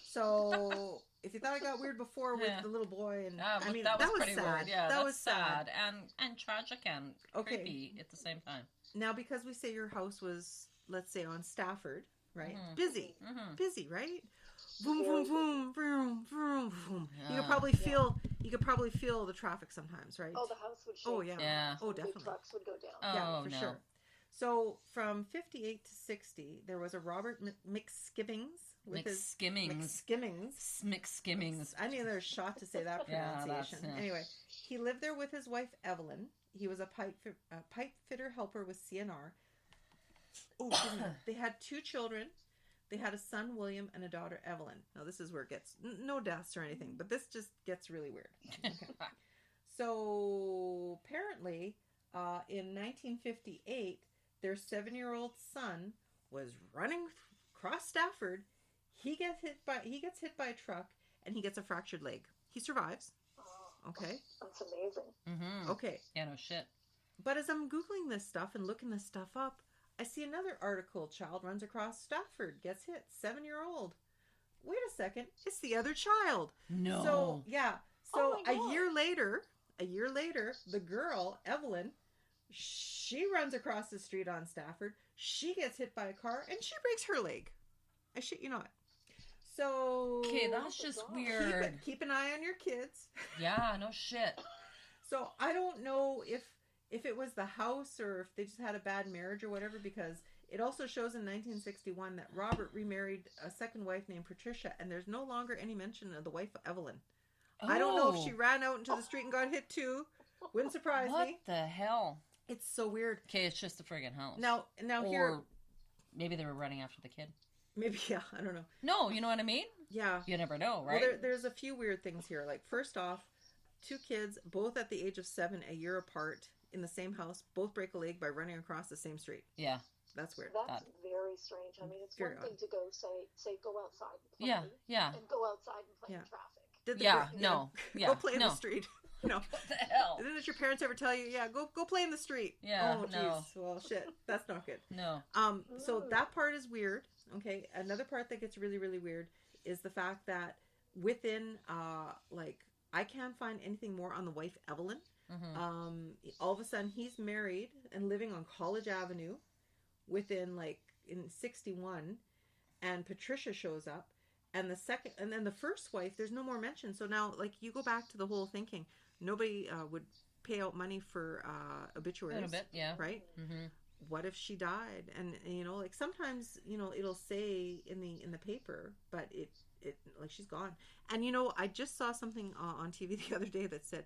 So, if you thought it got weird before with the little boy, and I mean, that was pretty sad. weird. Yeah, that was was sad. and tragic and Okay. creepy at the same time. Now, because we say your house was, let's say, on Stafford, right? Mhm. Busy. Mm-hmm. Busy, right? Boom, boom, boom, boom, boom, boom. You Yeah. could probably feel the traffic sometimes, right? Oh, the house would shake. Oh, yeah. Yeah. Oh, The definitely. trucks would go down. Yeah, Oh, for no. sure. So from 58 to 60, there was a Robert McSkimmings with his McSkimmings. McSkimmings. McSkimmings. I need another shot to say that Yeah, pronunciation. that's, yeah. Anyway, he lived there with his wife Evelyn. He was a pipe fitter helper with CNR. Oh, excuse me. They had 2 children. They had a son, William, and a daughter, Evelyn. Now, this is where it gets no deaths or anything, but this just gets really weird. Okay. So apparently, in 1958, their 7-year-old son was running across Stafford. He gets hit by a truck, and he gets a fractured leg. He survives. Oh, Okay. that's amazing. Mm-hmm. Okay. Yeah, no shit. But as I'm Googling this stuff and looking this stuff up, I see another article. Child runs across Stafford, gets hit, 7-year-old. Wait a second. It's the other child. No. So, yeah. So Oh my God. a year later, the girl, Evelyn, she runs across the street on Stafford. She gets hit by a car and she breaks her leg. I shit you not. So Okay, that's just weird. keep an eye on your kids. Yeah, no shit. So I don't know if it was the house or if they just had a bad marriage or whatever, because it also shows in 1961 that Robert remarried a second wife named Patricia, and there's no longer any mention of the wife Evelyn. I don't know if she ran out into the street and got hit too. Wouldn't surprise What me. the hell? It's so weird. Okay, it's just a friggin' house. Now or here, maybe they were running after the kid. maybe, yeah, I don't know. No, you know what I mean? Yeah. You never know, right? Well, there's a few weird things here. Like, first off, 2 kids, both at the age of 7, a year apart, in the same house, both break a leg by running across the same street. Yeah. That's weird. That's very strange. I mean, it's Very one thing to go say go outside and play. Yeah, yeah. And go outside and play Yeah. in traffic. Did the Yeah, girl- no. Yeah, Go play in no. the street. You know. What the hell? Didn't your parents ever tell you, yeah, go play in the street? Yeah, Oh, jeez. no. Well, shit. That's not good. No. So that part is weird. Okay. Another part that gets really, really weird is the fact that within, I can't find anything more on the wife, Evelyn. Mm-hmm. All of a sudden he's married and living on College Avenue within in 61, and Patricia shows up, and then the first wife, there's no more mention. So now, you go back to the whole thinking, nobody would pay out money for obituaries. A little bit, yeah. Right? Mm-hmm. What if she died? And sometimes it'll say in the paper, but it she's gone. And I just saw something on TV the other day that said,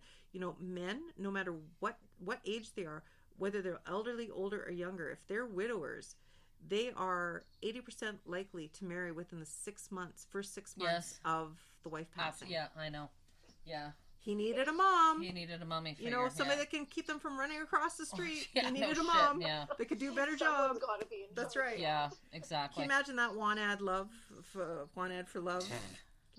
men, no matter what age they are, whether they're elderly, older, or younger, if they're widowers, they are 80% likely to marry within the first 6 months Yes. of the wife passing. Yeah, I know. Yeah. He needed a mom. He needed a mummy figure. Somebody yeah. that can keep them from running across the street. yeah, he needed no a shit, mom yeah. that could do a better job. Someone's gotta be in That's charge. right. Yeah, Can exactly. you imagine that one ad for love?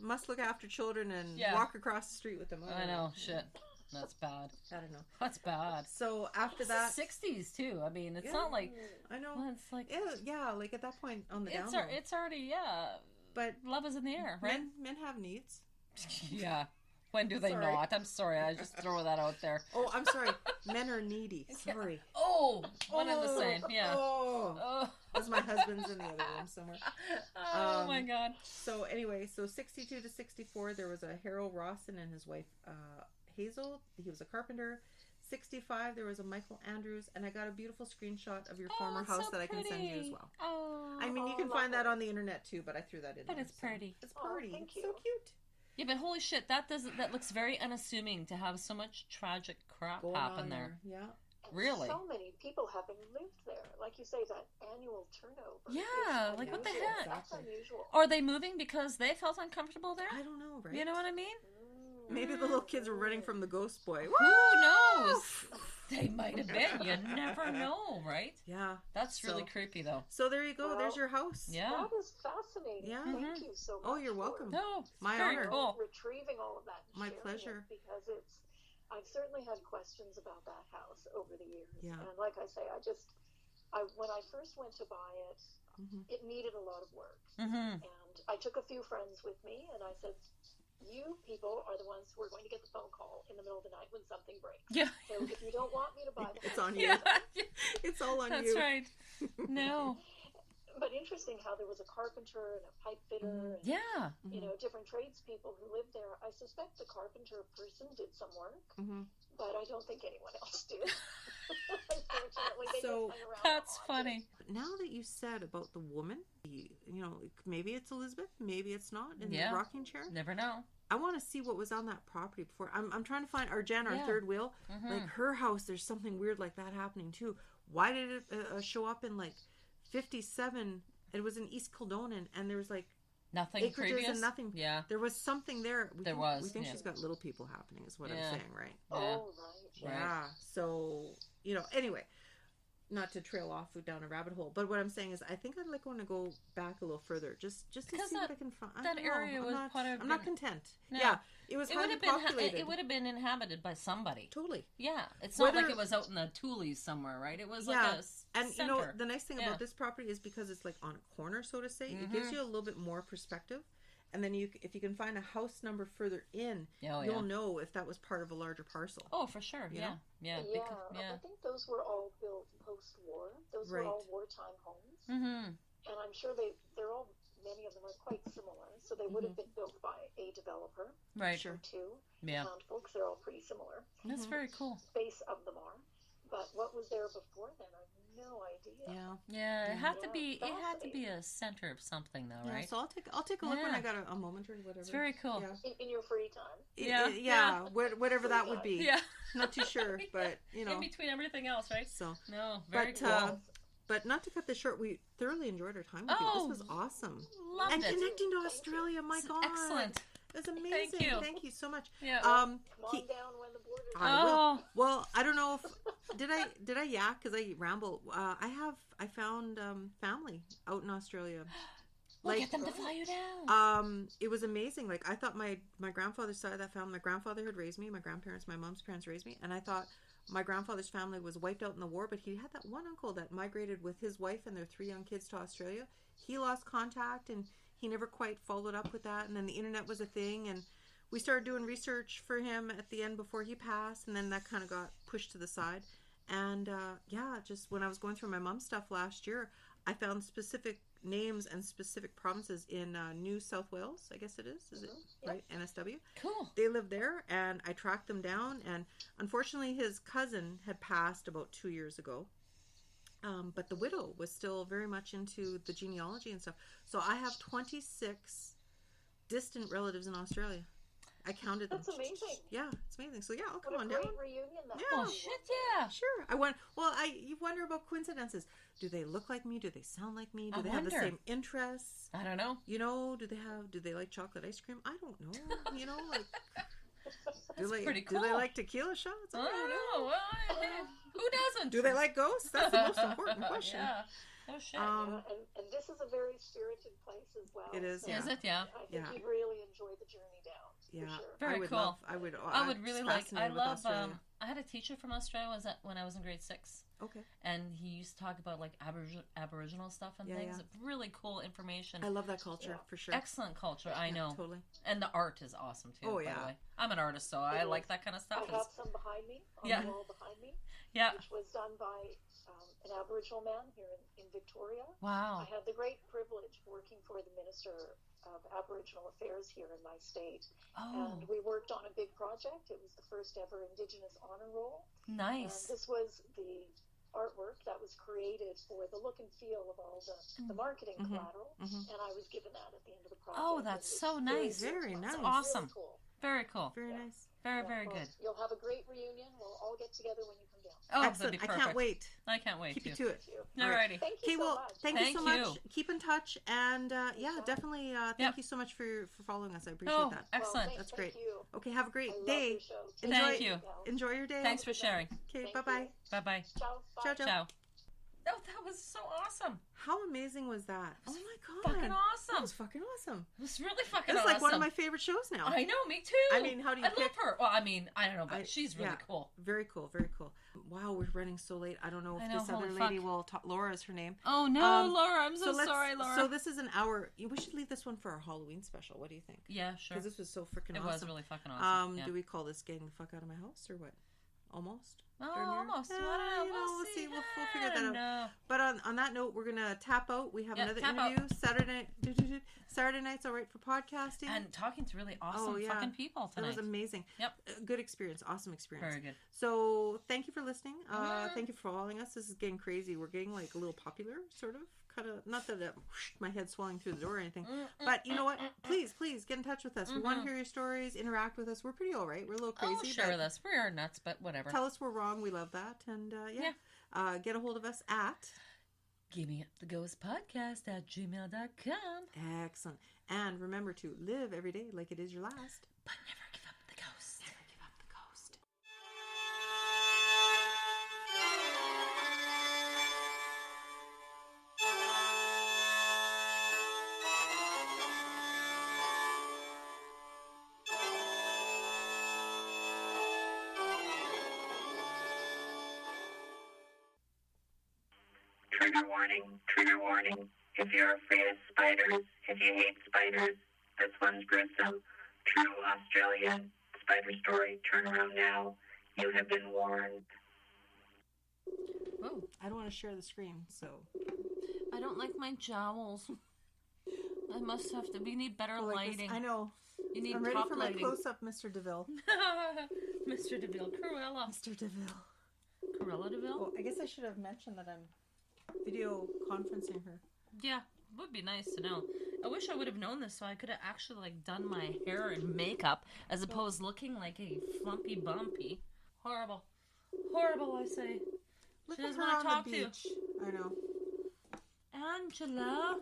Must look after children and Yeah. walk across the street with them. I know, shit. That's bad. I don't know. That's bad. So after It's that, the 60s too. I mean, it's Yeah. not like I know. well, it's like Yeah, at that point on the it's download. it's already But love is in the air, right? men have needs. Yeah. When do they Sorry. not? I'm sorry. I just throw that out there. Oh, I'm sorry. Men are needy. Sorry. Oh, one and the same. Yeah. Oh. That's my husband's in the other room somewhere. Oh my God. So anyway, so 62 to 64, there was a Harold Rawson and his wife Hazel. He was a carpenter. 65, there was a Michael Andrews, and I got a beautiful screenshot of your former house that I can send you as well. Oh. I mean, you can find that on the internet too, but I threw that in But there. it's pretty. It's pretty. thank It's you. so cute. Yeah, but holy shit, that looks very unassuming to have so much tragic crap Going happen on there. Yeah. And Really? so many people having lived there. Like you say, that annual turnover. Yeah, is like what the unusual. heck? That's unusual. Are they moving because they felt uncomfortable there? I don't know, right? You know what I mean? Maybe the little kids were running from the ghost boy. Who knows? They might have been. You never know, right? Yeah. That's really So- creepy, though. So there you go. Well, There's your house. Yeah. That is fascinating. Yeah. Thank you so much. Oh, you're for welcome. No, My very honor. cool. retrieving all of that. And My sharing it, pleasure. because I've certainly had questions about that house over the years. Yeah. And like I say, when I first went to buy it, Mhm. it needed a lot of work. Mm-hmm. And I took a few friends with me, and I said, you people are the ones who are going to get the phone call in the middle of the night when something breaks. Yeah. So if you don't want me to buy the It's house, on you. Yeah. It's all on That's you. right. No. But interesting how there was a carpenter and a pipe fitter and Yeah. different tradespeople who lived there. I suspect the carpenter person did some work, Mhm. but I don't think anyone else did. Unfortunately, they So, just hung around That's to haunt funny. But now that you said about the woman, maybe it's Elizabeth, maybe it's not in Yeah. the rocking chair. Never know. I want to see what was on that property before. I'm trying to find our Jen, our Yeah. third wheel. Mhm. Like her house, there's something weird like that happening too. Why did it show up in like 57? It was in East Kildonan, and there was like Nothing acreages previous? and nothing. Yeah. There was something there. We There think, was, We think yeah. she's got little people happening, is what Yeah. I'm saying, right? you. Yeah. Oh, right. Yeah. So, anyway, not to trail off down a rabbit hole, but what I'm saying is I think I'd like want to go back a little further just to Because see that- what I can find. I that don't know. area I'm was not, part of I'm not the- content. No. Yeah. It was It would highly have been populated. it would have been inhabited by somebody. Totally. Yeah, it's not like Whether- it was out in the Tules somewhere, right? It was Yeah, like a And center. the nice thing Yeah. about this property is because it's like on a corner, so to say, it Mhm. gives you a little bit more perspective. And then if you can find a house number further in, Oh, you'll yeah. know if that was part of a larger parcel. Oh, for sure. You Yeah. know? Yeah. Yeah, Because, I yeah. think those were all built post-war. Those Right. were all wartime homes, Mm-hmm. and I'm sure many of them are quite similar. So they would have been built by a developer Right. Sure. or two. Yeah. Folks, they're all pretty similar. That's very cool. Base of them are, but what was there before then? I have no idea. Yeah. Yeah, it had to Yeah, be. It had to be fascinating. a center of something, though, Yeah, right? so I'll take a look when Yeah. I got a moment or whatever. It's very cool. Yeah. In your free time. Yeah, Yeah. Whatever that would be. Yeah. Not too sure, but In between everything else, right? So, No, very but cool. but not to cut this short, we thoroughly enjoyed our time with you. Oh, This was awesome. Loved And it. connecting to Thank you. Australia, my It's God, excellent. That's amazing. Thank you so much. Yeah. Come he- on down when the borders. I will. Oh, Well, I don't know if did I yak because I ramble. I found family out in Australia. we'll Like get them to fly you down. it was amazing. Like I thought my grandfather's side of that family, my grandfather had raised me, my grandparents, my mom's parents raised me, and I thought my grandfather's family was wiped out in the war, but he had that one uncle that migrated with his wife and their 3 young kids to Australia. He lost contact and he never quite followed up with that, and then the internet was a thing, and we started doing research for him at the end before he passed, and then that kind of got pushed to the side. And just when I was going through my mom's stuff last year, I found specific names and specific provinces in New South Wales, I guess it is it right? NSW. Cool. They lived there, and I tracked them down, and unfortunately his cousin had passed about 2 years ago. But the widow was still very much into the genealogy and stuff. So I have 26 distant relatives in Australia. I counted them. That's amazing. Yeah, it's amazing. So yeah, I'll come What a on great down. reunion that Yeah. Oh, was. shit, yeah. Sure. You wonder about coincidences. Do they look like me? Do they sound like me? Do I they have the wonder. same interests? I don't know. Do they like chocolate ice cream? I don't know. Like That's do pretty they cool. like tequila shots? I don't know. Well, who doesn't? Do they like ghosts? That's the most important question. Yeah. Oh, shit. And this is a very spirited place as well. It is, So yeah. Is it? Yeah. I think you'd really enjoy the journey down. Yeah. For sure. Very cool. I would really just like. I fascinated with love. Australia. I had a teacher from Australia. When I was in grade 6, Okay. and he used to talk about like Aboriginal stuff and Yeah, things. yeah. Really cool information. I love that culture for sure. Excellent culture. I know. Totally. And the art is awesome too. Oh, by yeah. the way. I'm an artist, so I like that kind of stuff. I have some behind me, on Yeah. the wall behind me, Yeah. which was done by an Aboriginal man here in Victoria. Wow. I had the great privilege working for the Minister of Aboriginal Affairs here in my state. Oh, And we worked on a big project. It was the first ever Indigenous honor roll. nice. And this was the artwork that was created for the look and feel of all the marketing collateral. And I was given that at the end of the project. Oh, that's And it so was nice. Very nice. That's awesome. Really cool. Very cool. Very nice. Very, Yeah, very well, good. You'll have a great reunion. We'll all get together when you come down. Oh, Excellent. that'd be I perfect. can't wait. I can't wait Keep to. you to it. Thank you. Alrighty. Thank Okay, you so well, much. thank you so Thank much. you. Keep in touch, and yeah, Anytime. definitely. Yep. Thank you so much for following us. I appreciate Oh, that. excellent. Well, That's thank great. you. Okay, have a great I love day. your show. Enjoy- Thank you. Enjoy your day. Thanks for sharing. Okay, Thank bye bye. you. Bye bye. Ciao. Bye. Ciao, ciao. Ciao. Oh, that was so awesome. How amazing was that? Oh my god, Fucking That awesome. was fucking awesome. It was really fucking It's awesome. like one of my favorite shows now. I know, me too. I mean, how do you I love pick- her. Well, I mean, I don't know, but I- she's really yeah. cool. Very cool, very cool. Wow, we're running so late. I don't know if I know, this other holy lady fuck. will talk. Laura is her name. Oh no, Um, Laura! I'm so let's- sorry, Laura. So this is an hour. We should leave this one for our Halloween special. What do you think? yeah, sure. Because this was so freaking It awesome. was really fucking awesome. Yeah. Do we call this "Getting the Fuck Out of My House" or what? Almost. Oh, Darn near? almost. Yeah, I don't know. you know, we'll see. We'll figure that I out. know. But on that note, we're gonna tap out. We have Yeah, another tap out. interview Saturday night's all right for podcasting. And talking to really awesome Oh, yeah. fucking people That tonight. was amazing. Yep. Good experience. Awesome experience. Very good. So thank you for listening. Mhm. Thank you for following us. This is getting crazy. We're getting like a little popular, sort of. Kind of. Not that my head's swelling through the door or anything. But you know what? Please get in touch with us. We want to hear your stories. Interact with us. We're pretty all right. We're a little crazy. Oh, share but with us. We are nuts, but whatever. Tell us we're wrong. We love that. And get a hold of us at Givinguptheghostpodcast@gmail.com. excellent. And remember to live every day like it is your last. But never give up the ghost. Never give up the ghost. Trigger warning, trigger warning. If you're afraid of spiders, if you hate spiders, this one's gruesome. True Australian spider story, turn around now. You have been warned. Oh, I don't want to share the screen, so. I don't like my jowls. I must have to. We need better Oh, like this- lighting. I know. You need I'm ready top for my lighting. close-up, Mr. DeVille. Mr. DeVille. Cruella. Mr. DeVille. Cruella DeVille? Well, I guess I should have mentioned that I'm video conferencing her. Yeah, would be nice to know. I wish I would have known this so I could have actually like done my hair and makeup as opposed looking like a flumpy bumpy. Horrible. Horrible, I say. Look She at doesn't her wanna on talk the to you. beach. I know. Angela.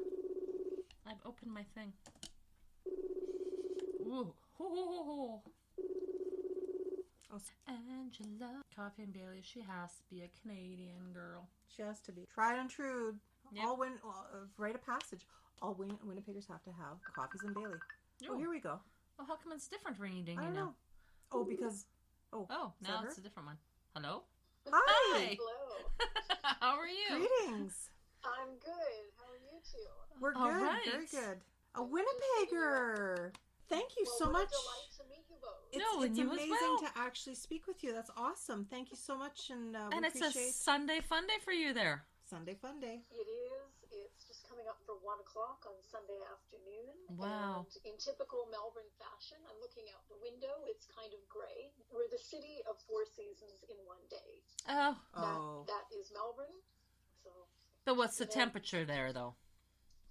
I've opened my thing. Ooh. Oh. Oh, Angela. Coffee and Bailey, she has to be a Canadian girl. she has to be tried and true. Yep. Write a passage. All Winnipeggers have to have coffees and Bailey. Oh, Oh. here we go. Well, how come it's different ringing I dingy don't now? know. Oh, because. Oh, is now that it's her? a different one. Hello? Hi. Hi. Hello. How are you? Greetings. I'm good. How are you two? We're All good. right. Very good. A Winnipegger. Thank you Well, so what much. a delight to meet you both. It's, No, and it's you as amazing well. to actually speak with you. That's awesome. Thank you so much, and And we it's a appreciate Sunday fun day for you there. Sunday Fun Day. It is. It's just coming up for 1 o'clock on Sunday afternoon. Wow. And in typical Melbourne fashion, I'm looking out the window. It's kind of gray. We're the city of 4 seasons in one day. Oh. Oh, That is Melbourne. So But what's the Yeah. temperature there, though?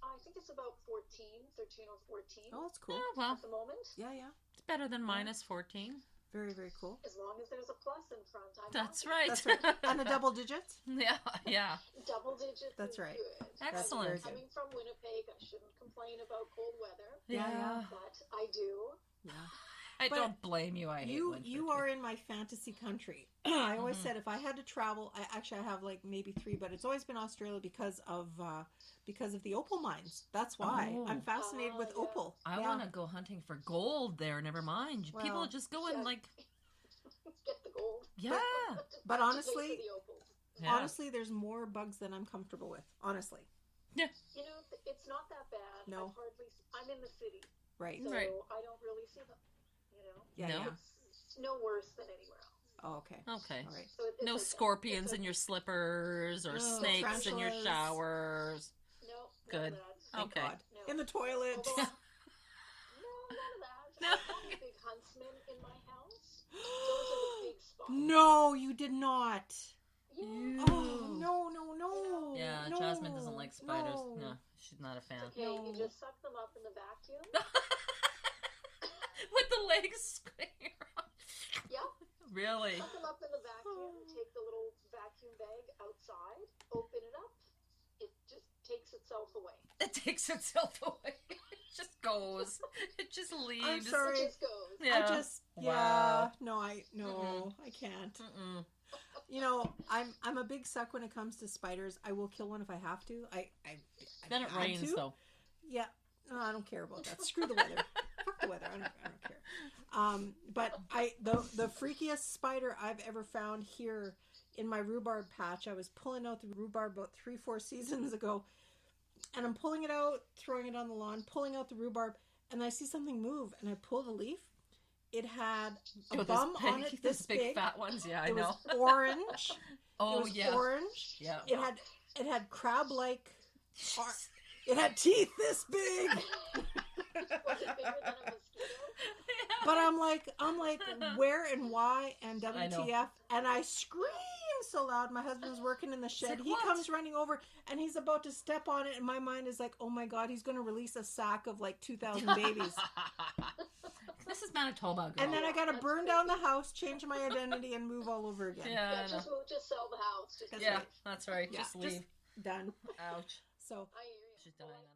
I think it's about 13 or 14 oh, that's cool. Oh, well, at the moment. Yeah, yeah. it's better than minus 14. Very, very cool. As long as there's a plus in front, I'm That's happy. right. That's right. And a double digit. Yeah, yeah. Double digits. That's is right. Good. Excellent. very good. Coming from Winnipeg, I shouldn't complain about cold weather, Yeah, yeah. but I do. Yeah. I But don't blame you. I hate winter. You too. are in my fantasy country. I always said if I had to travel, I have like maybe 3, but it's always been Australia because of the opal mines. That's why Oh. I'm fascinated with yeah. opal. I want to go hunting for gold there. Never mind. Well, People just go and yeah. like, Get the gold. yeah. But Pay honestly, for the opals. Yeah. honestly, there's more bugs than I'm comfortable with. Honestly, You know, it's not that bad. No. I'm in the city, right? so Right. I don't really see them. You know, Yeah, No. yeah. it's no worse than anywhere else. Oh, okay. Okay. All right. So it's No okay. scorpions It's in your slippers or No, snakes in your tarantulas. showers. No, Good. None of that. Thank Okay. God. No. In the toilet. Although no, none of that. No. I have a big huntsman in my house. Those are the big spots. No, you did not. Yeah. Oh, no. Yeah, no, Jasmine doesn't like spiders. no. No, she's not a fan. Okay, No. you just suck them up in the vacuum. With the legs screaming around. Yeah. Really? Suck them up in the vacuum. Take the little vacuum bag outside. Open it up. It just takes itself away. It takes itself away. It just goes. It just leaves. I'm sorry. It just goes. Yeah. Wow. No, I can't. Mm-mm. You know, I'm a big suck when it comes to spiders. I will kill one if I have to. Then it had rains, to. though. Yeah, no, I don't care about that. Screw the weather. Fuck the weather. I don't care. But the freakiest spider I've ever found here in my rhubarb patch. I was pulling out the rhubarb about 3-4 seasons ago, and I'm pulling it out, throwing it on the lawn, pulling out the rhubarb, and I see something move, and I pull the leaf. It had a bum on it this big. fat ones. Yeah, I It know. was orange. Oh, It was yeah. orange. Yeah. It had crab-like. It had teeth this big. Was it bigger than a mosquito? But I'm like, where and why and I know. WTF? And I scream so loud. My husband's working in the shed. like, He what? comes running over and he's about to step on it. And my mind is like, oh my God, he's going to release a sack of like 2,000 babies. This is Manitoba, girl. And then I got to burn down the house, change my identity, and move all over again. Yeah, I know. Just sell the house. That's Yeah, right. that's right. Yeah, Just leave. Done. Ouch. So I hear you. She's dying on me.